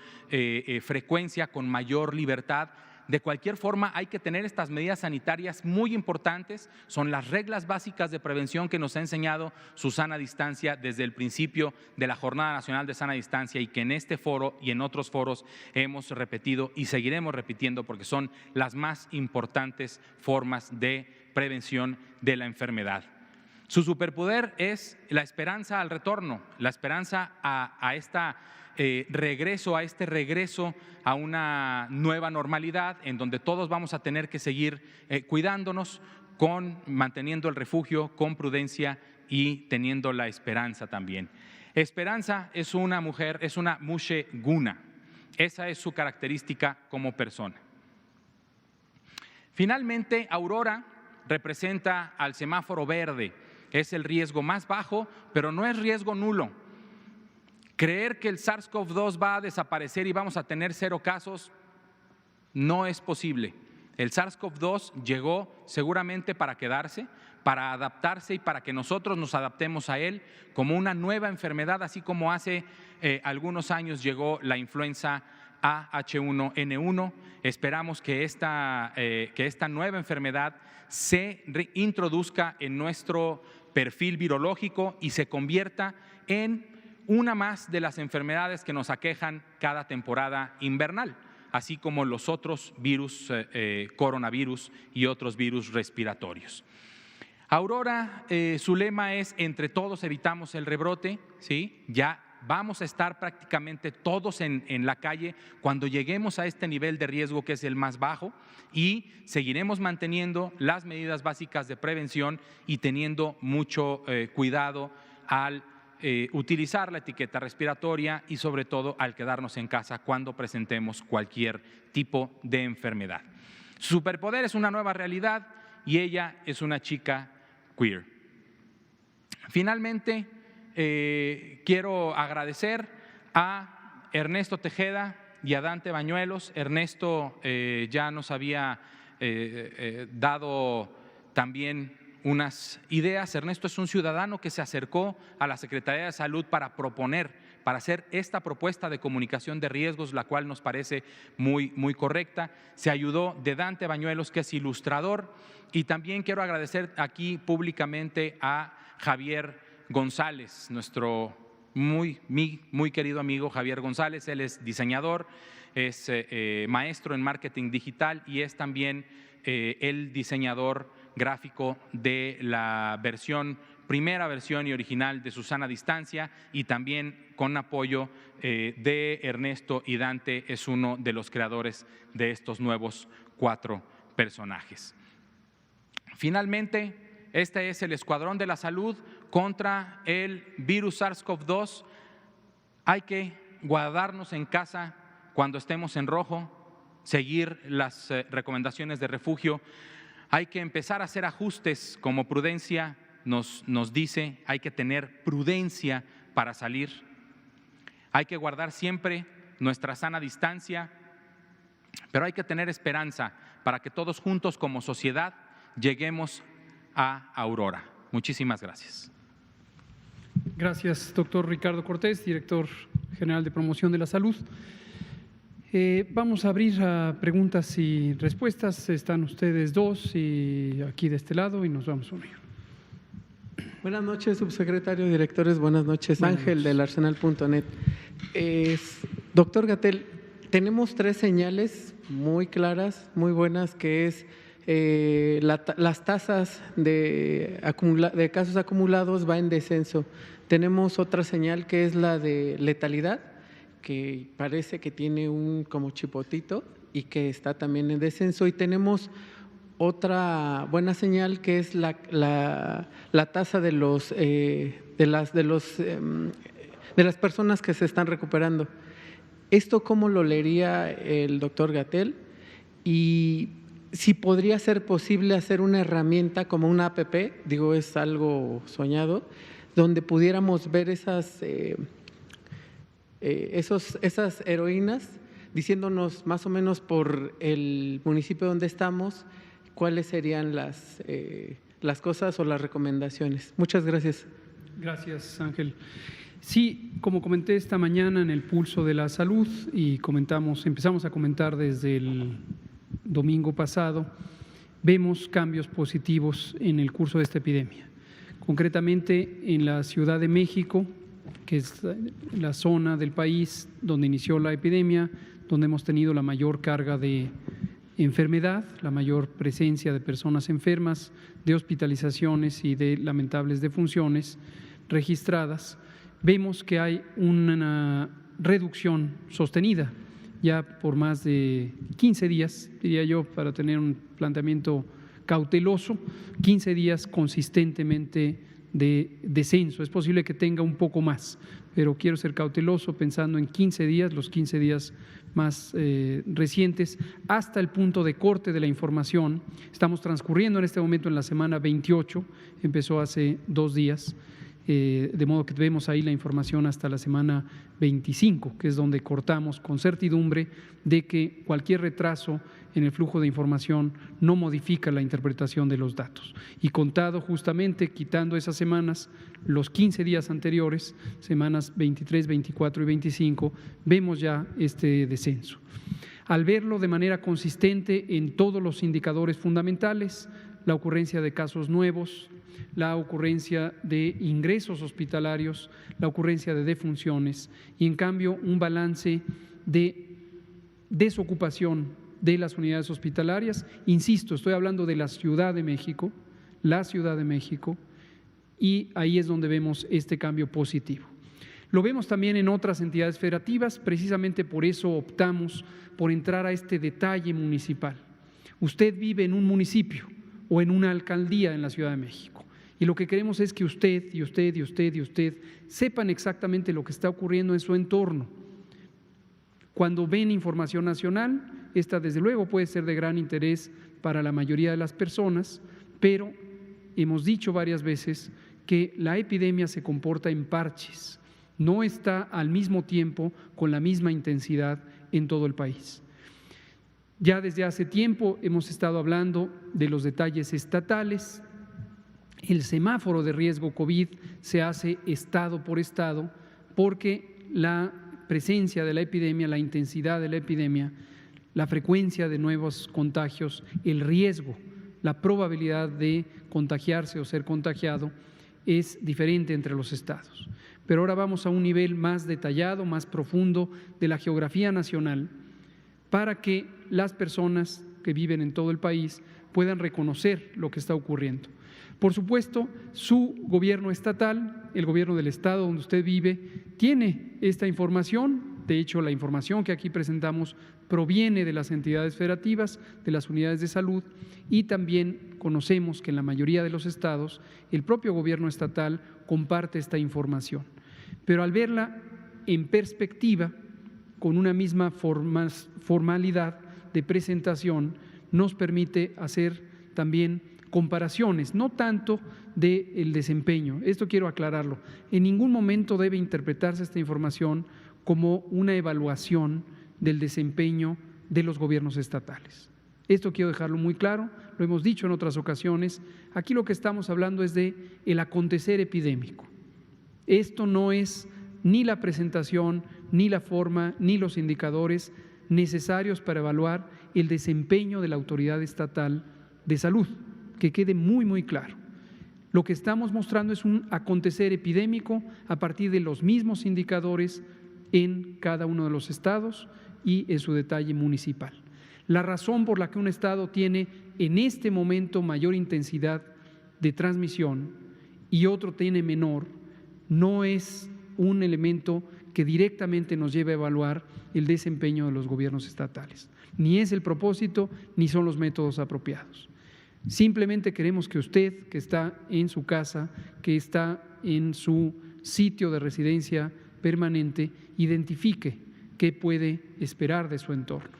frecuencia, con mayor libertad, de cualquier forma hay que tener estas medidas sanitarias muy importantes. Son las reglas básicas de prevención que nos ha enseñado su sana distancia desde el principio de la Jornada Nacional de Sana Distancia y que en este foro y en otros foros hemos repetido y seguiremos repitiendo porque son las más importantes formas de prevención de la enfermedad. Su superpoder es la esperanza al retorno, la esperanza a este regreso a una nueva normalidad en donde todos vamos a tener que seguir cuidándonos, manteniendo el refugio, con prudencia y teniendo la esperanza también. Esperanza es una mujer, es una Mushe Guna. Esa es su característica como persona. Finalmente, Aurora representa al semáforo verde. Es el riesgo más bajo, pero no es riesgo nulo. Creer que el SARS-CoV-2 va a desaparecer y vamos a tener 0 casos no es posible. El SARS-CoV-2 llegó seguramente para quedarse, para adaptarse y para que nosotros nos adaptemos a él como una nueva enfermedad, así como hace algunos años llegó la influenza A/H1N1. Esperamos que esta nueva enfermedad se introduzca en nuestro perfil virológico y se convierta en una más de las enfermedades que nos aquejan cada temporada invernal, así como los otros virus, coronavirus y otros virus respiratorios. Aurora, su lema es: entre todos evitamos el rebrote, ¿sí? Ya vamos a estar prácticamente todos en la calle cuando lleguemos a este nivel de riesgo que es el más bajo y seguiremos manteniendo las medidas básicas de prevención y teniendo mucho cuidado al utilizar la etiqueta respiratoria y sobre todo al quedarnos en casa cuando presentemos cualquier tipo de enfermedad. Su superpoder es una nueva realidad y ella es una chica queer. Finalmente, quiero agradecer a Ernesto Tejeda y a Dante Bañuelos. Ernesto ya nos había dado también unas ideas. Ernesto es un ciudadano que se acercó a la Secretaría de Salud para hacer esta propuesta de comunicación de riesgos, la cual nos parece muy correcta. Se ayudó de Dante Bañuelos, que es ilustrador, y también quiero agradecer aquí públicamente a Javier González, nuestro muy querido amigo Javier González. Él es diseñador, es maestro en marketing digital y es también el diseñador gráfico de la primera versión y original de Susana Distancia, y también con apoyo de Ernesto y Dante es uno de los creadores de estos nuevos 4 personajes. Finalmente, este es el Escuadrón de la Salud contra el virus SARS-CoV-2. Hay que guardarnos en casa cuando estemos en rojo, seguir las recomendaciones de refugio. Hay que empezar a hacer ajustes como prudencia nos dice. Hay que tener prudencia para salir. Hay que guardar siempre nuestra sana distancia, pero hay que tener esperanza para que todos juntos como sociedad lleguemos a Aurora. Muchísimas gracias. Gracias, doctor Ricardo Cortés, director general de Promoción de la Salud. Vamos a abrir a preguntas y respuestas. Están ustedes dos y aquí de este lado y nos vamos a unir. Buenas noches, subsecretario, directores. Buenas noches, Ángel del Arsenal.net. Doctor Gatell, tenemos 3 señales muy claras, muy buenas, que es las tasas de casos acumulados va en descenso. Tenemos otra señal que es la de letalidad, que parece que tiene un como chipotito y que está también en descenso. Y tenemos otra buena señal que es la tasa de las personas que se están recuperando. ¿Esto cómo lo leería el doctor Gatell? Y si podría ser posible hacer una herramienta como una app, digo, es algo soñado, donde pudiéramos ver esas heroínas diciéndonos más o menos por el municipio donde estamos cuáles serían las cosas o las recomendaciones. Muchas gracias. Gracias, Ángel. Sí, como comenté esta mañana en el Pulso de la Salud y empezamos a comentar desde el domingo pasado, vemos cambios positivos en el curso de esta epidemia. Concretamente en la Ciudad de México, que es la zona del país donde inició la epidemia, donde hemos tenido la mayor carga de enfermedad, la mayor presencia de personas enfermas, de hospitalizaciones y de lamentables defunciones registradas, vemos que hay una reducción sostenida ya por más de 15 días, diría yo, para tener un planteamiento cauteloso, 15 días consistentemente de descenso. Es posible que tenga un poco más, pero quiero ser cauteloso pensando en 15 días, los 15 días más recientes, hasta el punto de corte de la información. Estamos transcurriendo en este momento en la semana 28, empezó hace 2 días, de modo que vemos ahí la información hasta la semana 25, que es donde cortamos con certidumbre de que cualquier retraso en el flujo de información no modifica la interpretación de los datos. Y contado justamente, quitando esas semanas, los 15 días anteriores, semanas 23, 24 y 25, vemos ya este descenso. Al verlo de manera consistente en todos los indicadores fundamentales, la ocurrencia de casos nuevos, la ocurrencia de ingresos hospitalarios, la ocurrencia de defunciones y en cambio un balance de desocupación de las unidades hospitalarias. Insisto, estoy hablando de la Ciudad de México, y ahí es donde vemos este cambio positivo. Lo vemos también en otras entidades federativas, precisamente por eso optamos por entrar a este detalle municipal. Usted vive en un municipio o en una alcaldía en la Ciudad de México. Y lo que queremos es que usted sepan exactamente lo que está ocurriendo en su entorno. Cuando ven información nacional, esta desde luego puede ser de gran interés para la mayoría de las personas, pero hemos dicho varias veces que la epidemia se comporta en parches, no está al mismo tiempo con la misma intensidad en todo el país. Ya desde hace tiempo hemos estado hablando de los detalles estatales. El semáforo de riesgo COVID se hace estado por estado porque la presencia de la epidemia, la intensidad de la epidemia, la frecuencia de nuevos contagios, el riesgo, la probabilidad de contagiarse o ser contagiado es diferente entre los estados. Pero ahora vamos a un nivel más detallado, más profundo de la geografía nacional para que las personas que viven en todo el país puedan reconocer lo que está ocurriendo. Por supuesto, su gobierno estatal, el gobierno del estado donde usted vive, tiene esta información. De hecho, la información que aquí presentamos proviene de las entidades federativas, de las unidades de salud, y también conocemos que en la mayoría de los estados el propio gobierno estatal comparte esta información. Pero al verla en perspectiva, con una misma formalidad de presentación, nos permite hacer también comparaciones, no tanto del desempeño. Esto quiero aclararlo. En ningún momento debe interpretarse esta información como una evaluación del desempeño de los gobiernos estatales. Esto quiero dejarlo muy claro, lo hemos dicho en otras ocasiones. Aquí lo que estamos hablando es de el acontecer epidémico. Esto no es ni la presentación, ni la forma, ni los indicadores necesarios para evaluar el desempeño de la autoridad estatal de salud. Que quede muy, muy claro. Lo que estamos mostrando es un acontecer epidémico a partir de los mismos indicadores en cada uno de los estados y en su detalle municipal. La razón por la que un estado tiene en este momento mayor intensidad de transmisión y otro tiene menor no es un elemento que directamente nos lleve a evaluar el desempeño de los gobiernos estatales. Ni es el propósito, ni son los métodos apropiados. Simplemente queremos que usted, que está en su casa, que está en su sitio de residencia permanente, identifique qué puede esperar de su entorno.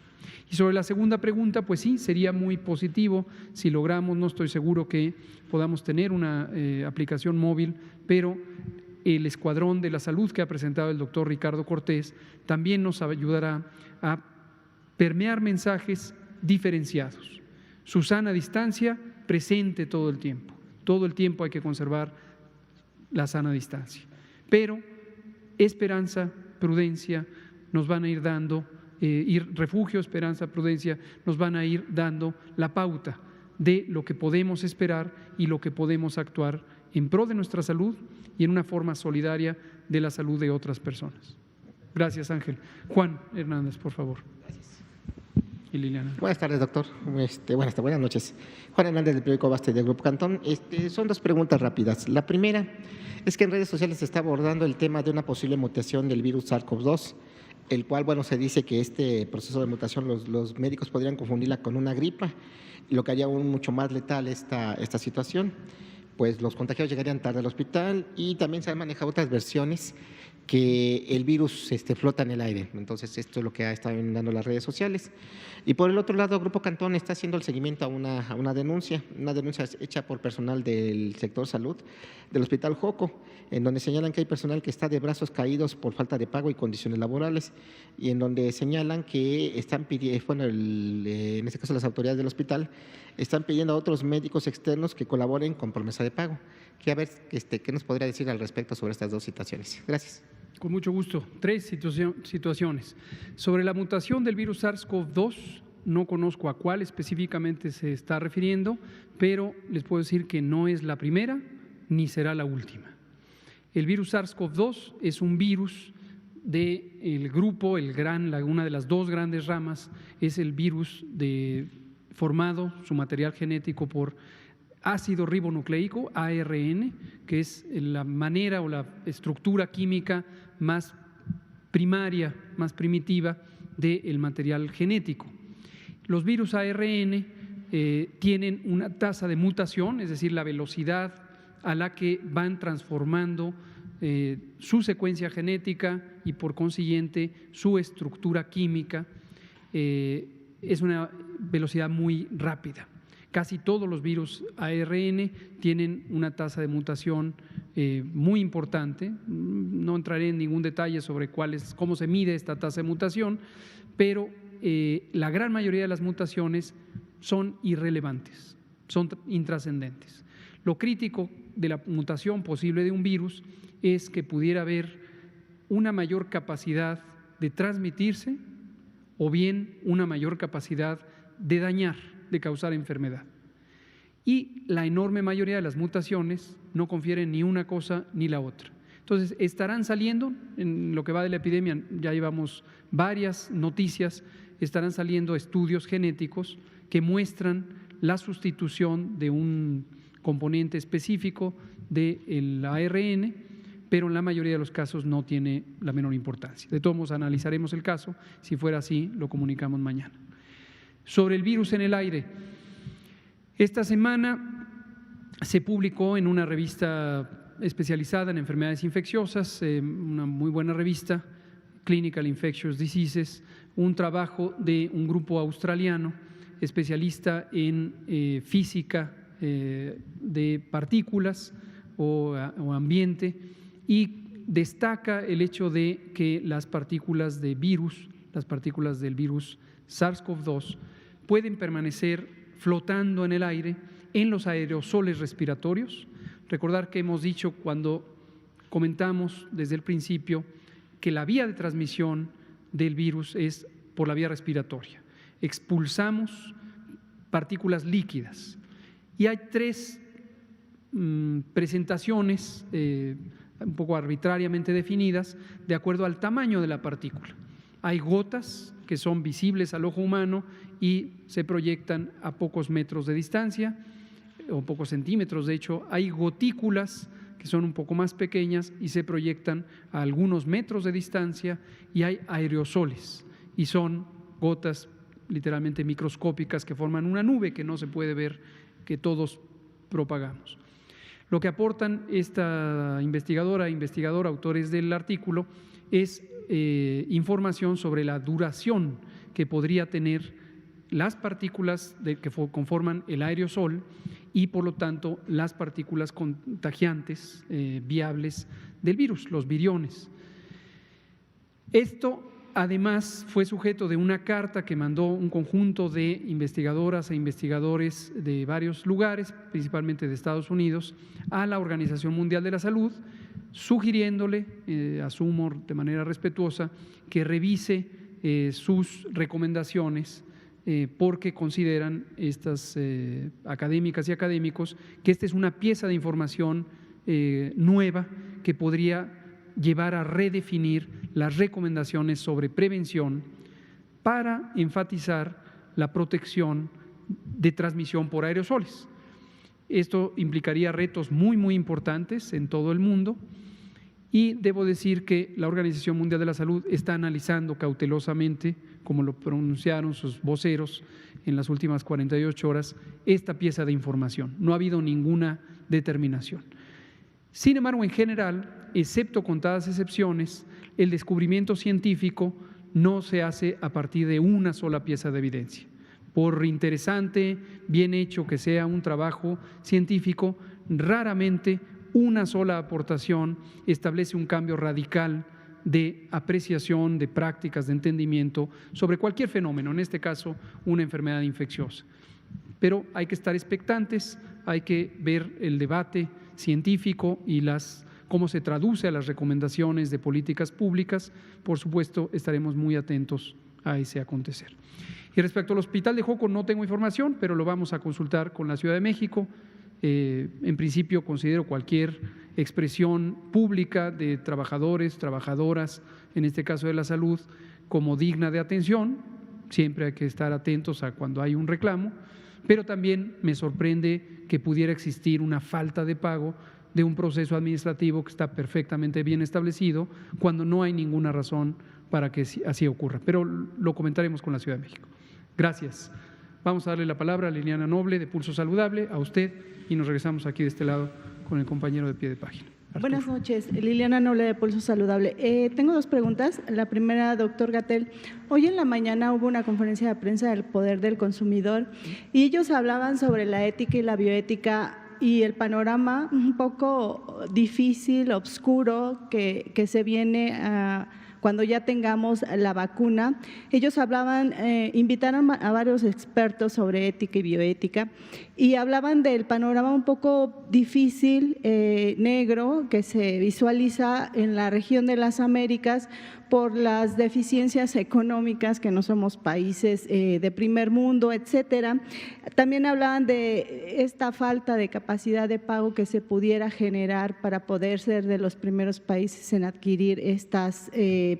Y sobre la segunda pregunta, pues sí, sería muy positivo si logramos, no estoy seguro que podamos tener una aplicación móvil, pero el Escuadrón de la Salud que ha presentado el doctor Ricardo Cortés también nos ayudará a permear mensajes diferenciados. Su sana distancia presente todo el tiempo. Todo el tiempo hay que conservar la sana distancia. Pero esperanza, prudencia nos van a ir dando, refugio, esperanza, prudencia nos van a ir dando la pauta de lo que podemos esperar y lo que podemos actuar en pro de nuestra salud y en una forma solidaria de la salud de otras personas. Gracias, Ángel. Juan Hernández, por favor. Gracias. Y Liliana. Buenas tardes, doctor. Buenas noches. Juan Hernández, del periódico Baste del Grupo Cantón. Son dos preguntas rápidas. La primera es que en redes sociales se está abordando el tema de una posible mutación del virus SARS-CoV-2, el cual, bueno, se dice que este proceso de mutación los médicos podrían confundirla con una gripa, lo que haría aún mucho más letal esta situación. Pues los contagiados llegarían tarde al hospital y también se han manejado otras versiones que el virus flota en el aire. Entonces, esto es lo que ha estado inundando las redes sociales. Y por el otro lado, Grupo Cantón está haciendo el seguimiento a una denuncia hecha por personal del sector salud del Hospital Joco, en donde señalan que hay personal que está de brazos caídos por falta de pago y condiciones laborales, y en donde señalan que están pidiendo, en este caso las autoridades del hospital, están pidiendo a otros médicos externos que colaboren con promesa de pago. A ver, ¿qué nos podría decir al respecto sobre estas dos situaciones? Gracias. Con mucho gusto. Tres situaciones. Sobre la mutación del virus SARS-CoV-2, no conozco a cuál específicamente se está refiriendo, pero les puedo decir que no es la primera ni será la última. El virus SARS-CoV-2 es un virus del grupo, una de las dos grandes ramas, es el virus formado, su material genético por ácido ribonucleico, ARN, que es la manera o la estructura química más primaria, más primitiva del material genético. Los virus ARN tienen una tasa de mutación, es decir, la velocidad a la que van transformando su secuencia genética y por consiguiente su estructura química, es una velocidad muy rápida. Casi todos los virus ARN tienen una tasa de mutación muy importante. No entraré en ningún detalle sobre cómo se mide esta tasa de mutación, pero la gran mayoría de las mutaciones son irrelevantes, son intrascendentes. Lo crítico de la mutación posible de un virus es que pudiera haber una mayor capacidad de transmitirse o bien una mayor capacidad de dañar, de causar enfermedad. Y la enorme mayoría de las mutaciones no confieren ni una cosa ni la otra. Entonces, estarán saliendo, en lo que va de la epidemia, ya llevamos varias noticias, estarán saliendo estudios genéticos que muestran la sustitución de un componente específico del ARN, pero en la mayoría de los casos no tiene la menor importancia. De todos modos, analizaremos el caso, si fuera así, lo comunicamos mañana. Sobre el virus en el aire, esta semana se publicó en una revista especializada en enfermedades infecciosas, una muy buena revista, Clinical Infectious Diseases, un trabajo de un grupo australiano especialista en física de partículas o ambiente, y destaca el hecho de que las partículas del virus SARS-CoV-2 pueden permanecer flotando en el aire en los aerosoles respiratorios. Recordar que hemos dicho cuando comentamos desde el principio que la vía de transmisión del virus es por la vía respiratoria. Expulsamos partículas líquidas y hay tres presentaciones un poco arbitrariamente definidas de acuerdo al tamaño de la partícula. Hay gotas que son visibles al ojo humano y se proyectan a pocos metros de distancia, o pocos centímetros. De hecho, hay gotículas que son un poco más pequeñas y se proyectan a algunos metros de distancia, y hay aerosoles, y son gotas literalmente microscópicas que forman una nube que no se puede ver, que todos propagamos. Lo que aportan esta investigador, autores del artículo, es información sobre la duración que podría tener las partículas que conforman el aerosol y, por lo tanto, las partículas contagiantes viables del virus, los viriones. Esto, además, fue sujeto de una carta que mandó un conjunto de investigadoras e investigadores de varios lugares, principalmente de Estados Unidos, a la Organización Mundial de la Salud, sugiriéndole, asumo de manera respetuosa, que revise sus recomendaciones, porque consideran estas académicas y académicos que esta es una pieza de información nueva que podría llevar a redefinir las recomendaciones sobre prevención para enfatizar la protección de transmisión por aerosoles. Esto implicaría retos muy importantes en todo el mundo, y debo decir que la Organización Mundial de la Salud está analizando cautelosamente, como lo pronunciaron sus voceros en las últimas 48 horas, esta pieza de información. No ha habido ninguna determinación. Sin embargo, en general, excepto contadas excepciones, el descubrimiento científico no se hace a partir de una sola pieza de evidencia. Por interesante, bien hecho que sea un trabajo científico, raramente una sola aportación establece un cambio radical de apreciación, de prácticas, de entendimiento sobre cualquier fenómeno, en este caso una enfermedad infecciosa. Pero hay que estar expectantes, hay que ver el debate científico y cómo se traduce a las recomendaciones de políticas públicas. Por supuesto, estaremos muy atentos a ese acontecer. Y respecto al Hospital de Joco, no tengo información, pero lo vamos a consultar con la Ciudad de México. En principio, considero cualquier expresión pública de trabajadores, trabajadoras, en este caso de la salud, como digna de atención. Siempre hay que estar atentos a cuando hay un reclamo, pero también me sorprende que pudiera existir una falta de pago de un proceso administrativo que está perfectamente bien establecido, cuando no hay ninguna razón para que así ocurra. Pero lo comentaremos con la Ciudad de México. Gracias. Vamos a darle la palabra a Liliana Noble de Pulso Saludable, a usted, y nos regresamos aquí de este lado con el compañero de pie de página. Arturo. Buenas noches, Liliana Noble de Pulso Saludable. Tengo dos preguntas. La primera, doctor Gatell, hoy en la mañana hubo una conferencia de prensa del Poder del Consumidor y ellos hablaban sobre la ética y la bioética y el panorama un poco difícil, oscuro, que se viene cuando ya tengamos la vacuna. Ellos hablaban, invitaron a varios expertos sobre ética y bioética y hablaban del panorama un poco difícil, negro, que se visualiza en la región de las Américas por las deficiencias económicas, que no somos países de primer mundo, etcétera. También hablaban de esta falta de capacidad de pago que se pudiera generar para poder ser de los primeros países en adquirir estas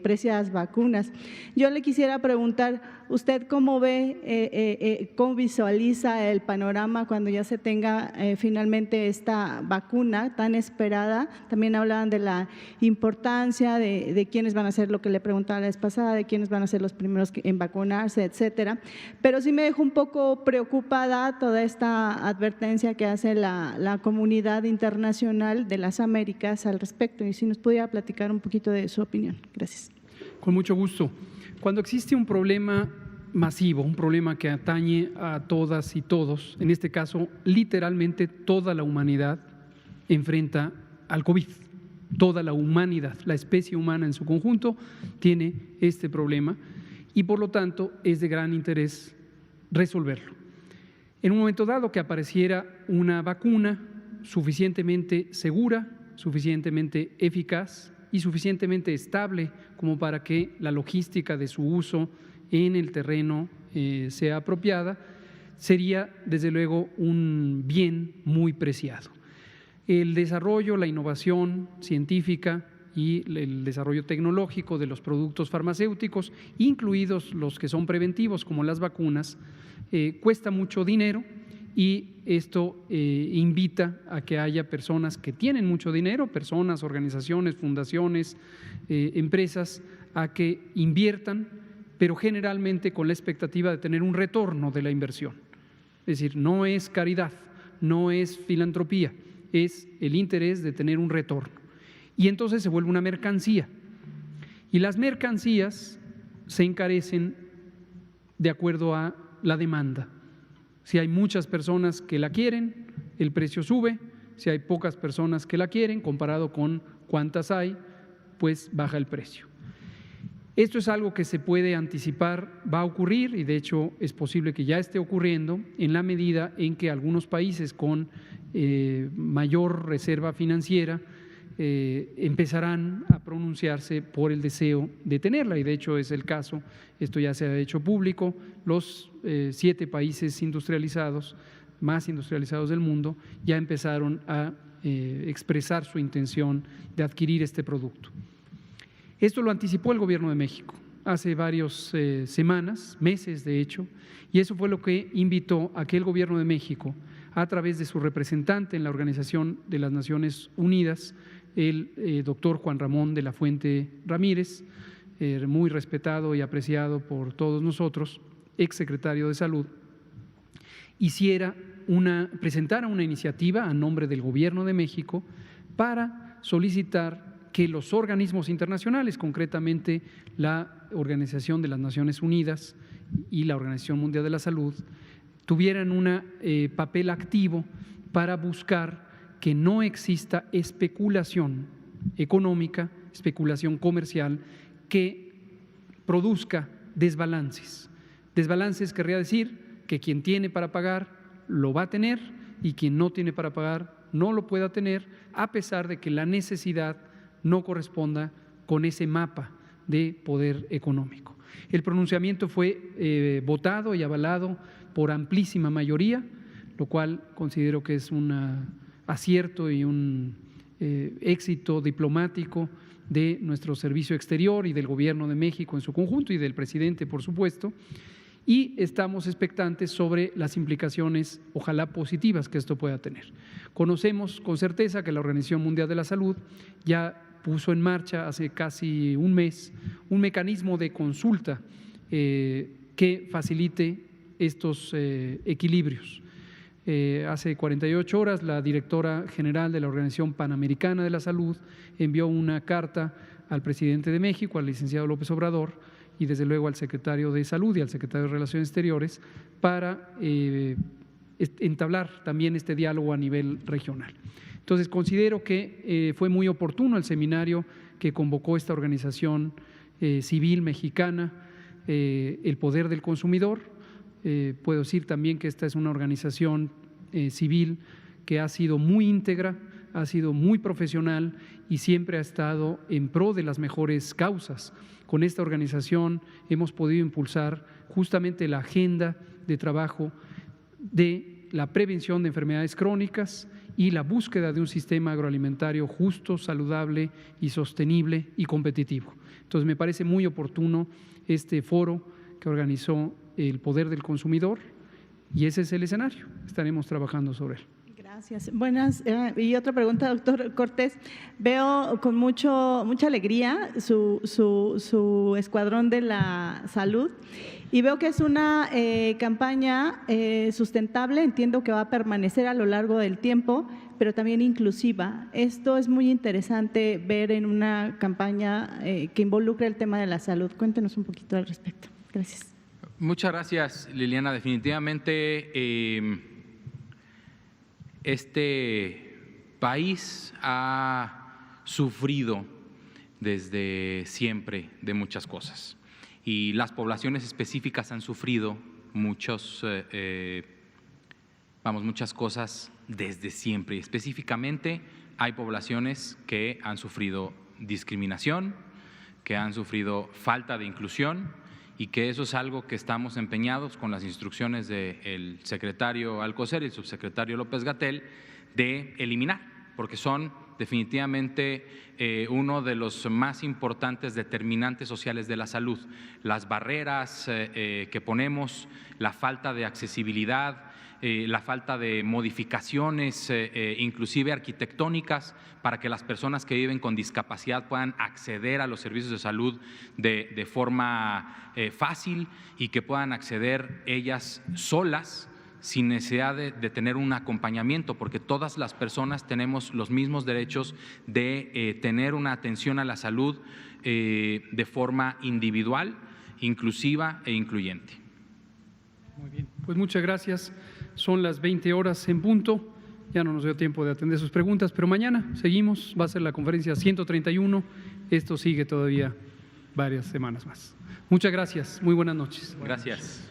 preciadas vacunas. Yo le quisiera preguntar, ¿usted cómo ve, cómo visualiza el panorama cuando ya se tenga finalmente esta vacuna tan esperada? También hablaban de la importancia de quiénes van a ser, lo que le preguntaba la vez pasada, de quiénes van a ser los primeros en vacunarse, etcétera. Pero sí me dejó un poco preocupada toda esta advertencia que hace la comunidad internacional de las Américas al respecto, y si nos pudiera platicar un poquito de su opinión. Gracias. Con mucho gusto. Cuando existe un problema masivo, un problema que atañe a todas y todos, en este caso literalmente toda la humanidad enfrenta al COVID. Toda la humanidad, la especie humana en su conjunto tiene este problema y por lo tanto es de gran interés resolverlo. En un momento dado que apareciera una vacuna suficientemente segura, suficientemente eficaz y suficientemente estable como para que la logística de su uso en el terreno sea apropiada, sería desde luego un bien muy preciado. El desarrollo, la innovación científica y el desarrollo tecnológico de los productos farmacéuticos, incluidos los que son preventivos como las vacunas, cuesta mucho dinero y esto invita a que haya personas que tienen mucho dinero, personas, organizaciones, fundaciones, empresas, a que inviertan, pero generalmente con la expectativa de tener un retorno de la inversión. Es decir, no es caridad, no es filantropía, es el interés de tener un retorno. Y entonces se vuelve una mercancía. Y las mercancías se encarecen de acuerdo a la demanda. Si hay muchas personas que la quieren, el precio sube. Si hay pocas personas que la quieren, comparado con cuántas hay, pues baja el precio. Esto es algo que se puede anticipar, va a ocurrir y de hecho es posible que ya esté ocurriendo en la medida en que algunos países con mayor reserva financiera empezarán a pronunciarse por el deseo de tenerla y de hecho es el caso, esto ya se ha hecho público, los 7 países industrializados, más industrializados del mundo, ya empezaron a expresar su intención de adquirir este producto. Esto lo anticipó el Gobierno de México hace varias semanas, meses de hecho, y eso fue lo que invitó a que el Gobierno de México, a través de su representante en la Organización de las Naciones Unidas, el doctor Juan Ramón de la Fuente Ramírez, muy respetado y apreciado por todos nosotros, exsecretario de Salud, presentara una iniciativa a nombre del Gobierno de México para solicitar que los organismos internacionales, concretamente la Organización de las Naciones Unidas y la Organización Mundial de la Salud, tuvieran un papel activo para buscar que no exista especulación económica, especulación comercial que produzca desbalances. Desbalances querría decir que quien tiene para pagar lo va a tener y quien no tiene para pagar no lo pueda tener, a pesar de que la necesidad no corresponda con ese mapa de poder económico. El pronunciamiento fue votado y avalado por amplísima mayoría, lo cual considero que es un acierto y un éxito diplomático de nuestro servicio exterior y del Gobierno de México en su conjunto y del presidente, por supuesto, y estamos expectantes sobre las implicaciones, ojalá positivas, que esto pueda tener. Conocemos con certeza que la Organización Mundial de la Salud ya puso en marcha hace casi un mes un mecanismo de consulta que facilite estos equilibrios. Hace 48 horas la directora general de la Organización Panamericana de la Salud envió una carta al presidente de México, al licenciado López Obrador, y desde luego al secretario de Salud y al secretario de Relaciones Exteriores para entablar también este diálogo a nivel regional. Entonces, considero que fue muy oportuno el seminario que convocó esta organización civil mexicana, El Poder del Consumidor. Puedo decir también que esta es una organización civil que ha sido muy íntegra, ha sido muy profesional y siempre ha estado en pro de las mejores causas. Con esta organización hemos podido impulsar justamente la agenda de trabajo de la prevención de enfermedades crónicas y la búsqueda de un sistema agroalimentario justo, saludable y sostenible y competitivo. Entonces, me parece muy oportuno este foro que organizó El Poder del Consumidor y ese es el escenario. Estaremos trabajando sobre él. Gracias. Buenas. Y otra pregunta, doctor Cortés. Veo con mucha alegría su escuadrón de la salud y veo que es una campaña sustentable, entiendo que va a permanecer a lo largo del tiempo, pero también inclusiva. Esto es muy interesante ver en una campaña que involucra el tema de la salud. Cuéntenos un poquito al respecto. Gracias. Muchas gracias, Liliana. Definitivamente este país ha sufrido desde siempre de muchas cosas y las poblaciones específicas han sufrido muchas cosas desde siempre. Específicamente hay poblaciones que han sufrido discriminación, que han sufrido falta de inclusión y que eso es algo que estamos empeñados con las instrucciones del secretario Alcocer y el subsecretario López-Gatell de eliminar. porque son definitivamente uno de los más importantes determinantes sociales de la salud. Las barreras que ponemos, la falta de accesibilidad, la falta de modificaciones, inclusive arquitectónicas, para que las personas que viven con discapacidad puedan acceder a los servicios de salud de forma fácil y que puedan acceder ellas solas, sin necesidad de tener un acompañamiento, porque todas las personas tenemos los mismos derechos de tener una atención a la salud de forma individual, inclusiva e incluyente. Muy bien, pues muchas gracias. Son las 20 horas en punto. Ya no nos dio tiempo de atender sus preguntas, pero mañana seguimos. Va a ser la conferencia 131. Esto sigue todavía varias semanas más. Muchas gracias. Muy buenas noches. Gracias.